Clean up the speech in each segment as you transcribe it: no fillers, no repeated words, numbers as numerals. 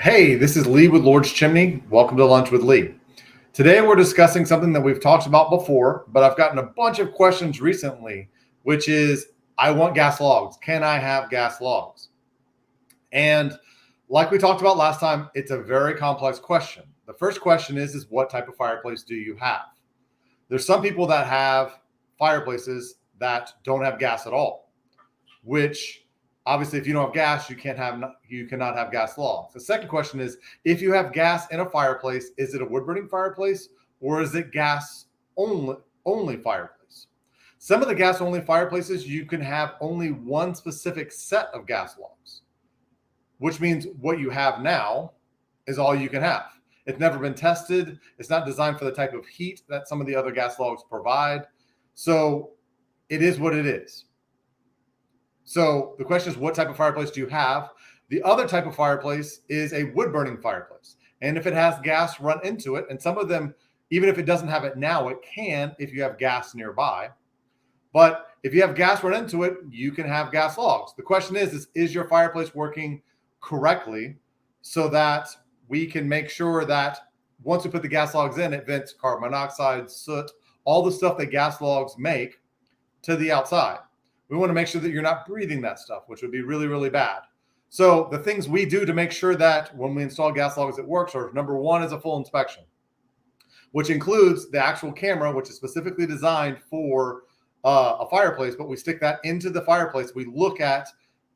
Hey, this is Lee with Lord's Chimney. Welcome to Lunch with Lee. Today we're discussing something that we've talked about before, but I've gotten a bunch of questions recently, which is I want gas logs. Can I have gas logs? And like we talked about last time, it's a very complex question. The first question is what type of fireplace do you have? There's some people that have fireplaces that don't have gas at all, which obviously if you don't have gas, you cannot have gas logs. The second question is if you have gas in a fireplace, is it a wood burning fireplace or is it gas only fireplace? Some of the gas only fireplaces, you can have only one specific set of gas logs, which means what you have now is all you can have. It's never been tested. It's not designed for the type of heat that some of the other gas logs provide. So it is what it is. So the question is, what type of fireplace do you have? The other type of fireplace is a wood burning fireplace. And if it has gas run into it, and some of them, even if it doesn't have it now, it can if you have gas nearby. But if you have gas run into it, you can have gas logs. The question is your fireplace working correctly so that we can make sure that once we put the gas logs in, it vents carbon monoxide, soot, all the stuff that gas logs make to the outside. We want to make sure that you're not breathing that stuff, which would be really, really bad. So the things we do to make sure that when we install gas logs, it works are number one is a full inspection, which includes the actual camera, which is specifically designed for a fireplace, but we stick that into the fireplace. We look at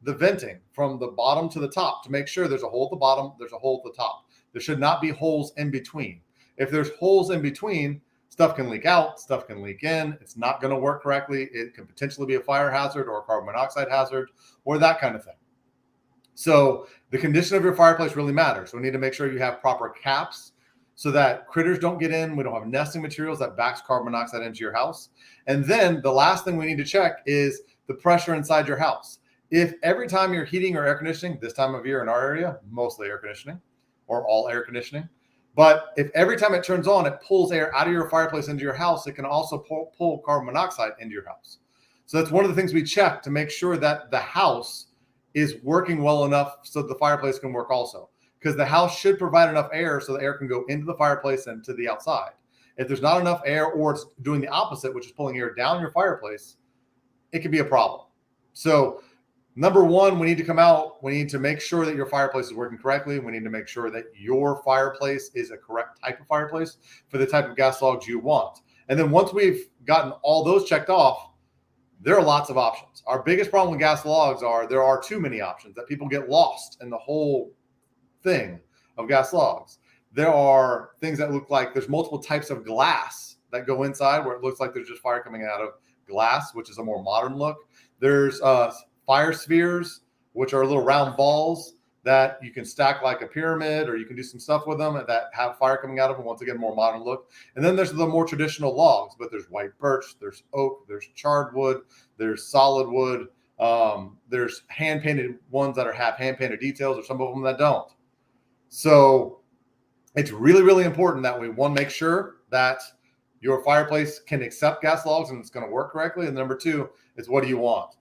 the venting from the bottom to the top to make sure there's a hole at the bottom, there's a hole at the top. There should not be holes in between. If there's holes in between, stuff can leak out, stuff can leak in. It's not going to work correctly. It could potentially be a fire hazard or a carbon monoxide hazard or that kind of thing. So the condition of your fireplace really matters. So we need to make sure you have proper caps so that critters don't get in. We don't have nesting materials that backs carbon monoxide into your house. And then the last thing we need to check is the pressure inside your house. If every time you're heating or air conditioning, this time of year in our area, mostly air conditioning or all air conditioning, but if every time it turns on, it pulls air out of your fireplace into your house, it can also pull carbon monoxide into your house. So that's one of the things we check to make sure that the house is working well enough so the fireplace can work also. Because the house should provide enough air so the air can go into the fireplace and to the outside. If there's not enough air or it's doing the opposite, which is pulling air down your fireplace, it could be a problem. So number one, we need to come out. We need to make sure that your fireplace is working correctly. We need to make sure that your fireplace is a correct type of fireplace for the type of gas logs you want. And then once we've gotten all those checked off, there are lots of options. Our biggest problem with gas logs are there are too many options that people get lost in the whole thing of gas logs. There are things that look like there's multiple types of glass that go inside where it looks like there's just fire coming out of glass, which is a more modern look. There's fire spheres, which are little round balls that you can stack like a pyramid, or you can do some stuff with them that have fire coming out of them. Once again, more modern look. And then there's the more traditional logs, but there's white birch, there's oak, there's charred wood, there's solid wood. There's hand painted ones that have hand painted details, or some of them that don't. So it's really, really important that we make sure that your fireplace can accept gas logs and it's going to work correctly. And number two is what do you want?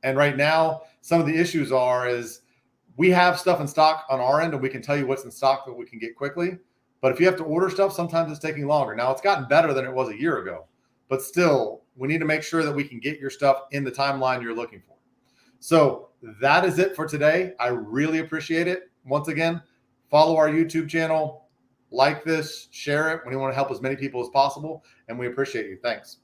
And right now, some of the issues is we have stuff in stock on our end and we can tell you what's in stock that we can get quickly. But if you have to order stuff, sometimes it's taking longer. Now, it's gotten better than it was a year ago, but still, we need to make sure that we can get your stuff in the timeline you're looking for. So that is it for today. I really appreciate it. Once again, follow our YouTube channel, like this, share it. We want to help as many people as possible, and we appreciate you. Thanks.